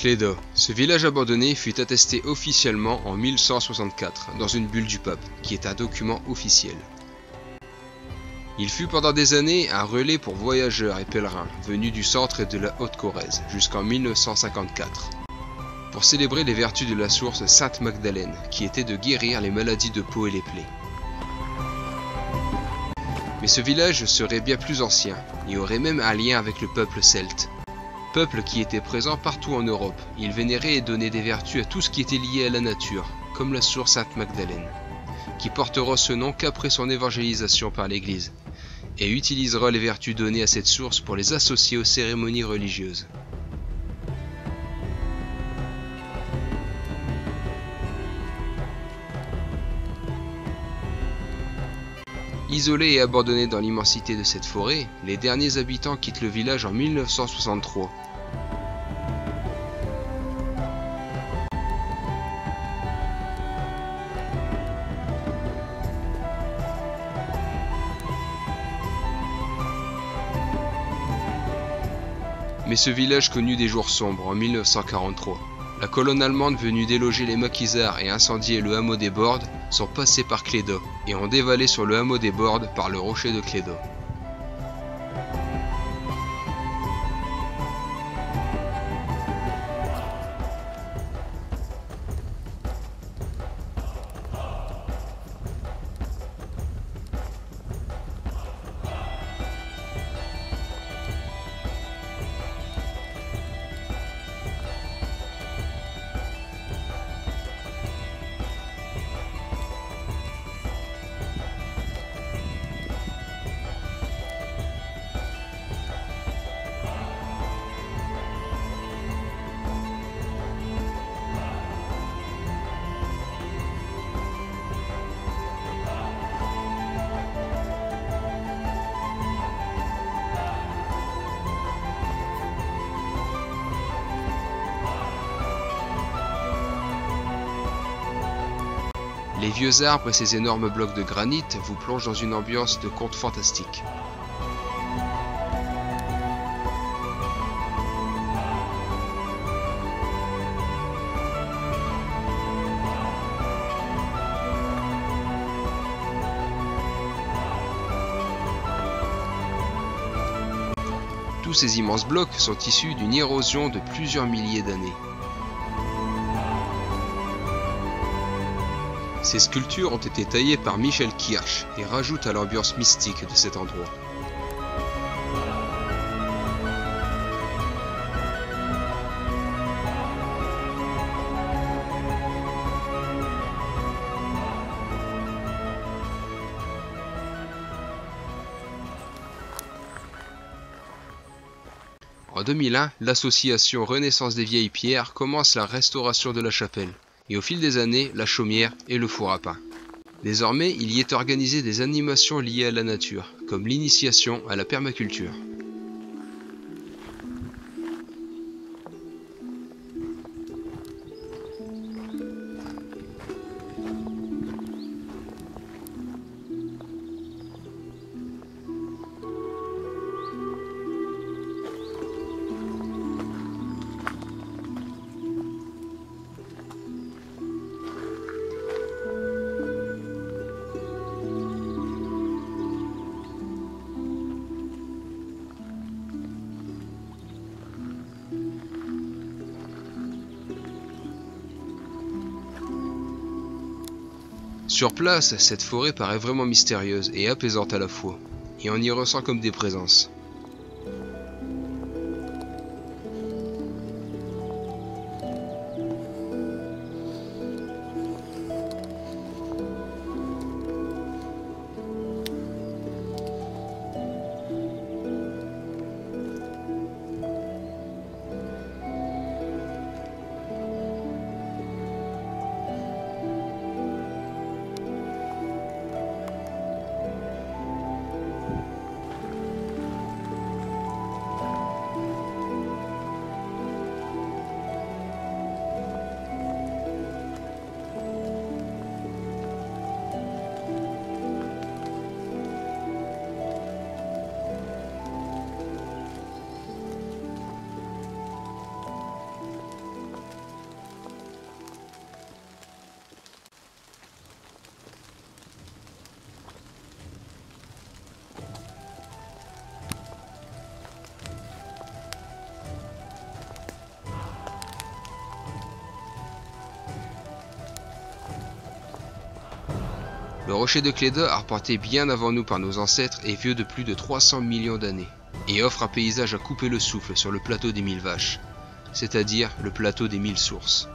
Cléda. Ce village abandonné fut attesté officiellement en 1164 dans une bulle du pape, qui est un document officiel. Il fut pendant des années un relais pour voyageurs et pèlerins venus du centre et de la Haute-Corrèze jusqu'en 1954, pour célébrer les vertus de la source Sainte-Magdalène, qui était de guérir les maladies de peau et les plaies. Mais ce village serait bien plus ancien, et aurait même un lien avec le peuple celte. Peuple qui était présent partout en Europe. Il vénérait et donnait des vertus à tout ce qui était lié à la nature, comme la source Sainte-Magdalène, qui portera ce nom qu'après son évangélisation par l'Église, et utilisera les vertus données à cette source pour les associer aux cérémonies religieuses. Isolés et abandonnés dans l'immensité de cette forêt, les derniers habitants quittent le village en 1963. Mais ce village connut des jours sombres en 1943. La colonne allemande venue déloger les maquisards et incendier le hameau des Bordes sont passés par Cléda et ont dévalé sur le hameau des Bordes par le rocher de Cléda. Les vieux arbres et ces énormes blocs de granit vous plongent dans une ambiance de conte fantastique. Tous ces immenses blocs sont issus d'une érosion de plusieurs milliers d'années. Ces sculptures ont été taillées par Michel Kirch et rajoutent à l'ambiance mystique de cet endroit. En 2001, l'association Renaissance des Vieilles Pierres commence la restauration de la chapelle. Et au fil des années, la chaumière et le four à pain. Désormais, il y est organisé des animations liées à la nature, comme l'initiation à la permaculture. Sur place, cette forêt paraît vraiment mystérieuse et apaisante à la fois, et on y ressent comme des présences. Le rocher de Cléda, arpenté bien avant nous par nos ancêtres, est vieux de plus de 300 millions d'années, et offre un paysage à couper le souffle sur le plateau des 1000 vaches, c'est-à-dire le plateau des 1000 sources.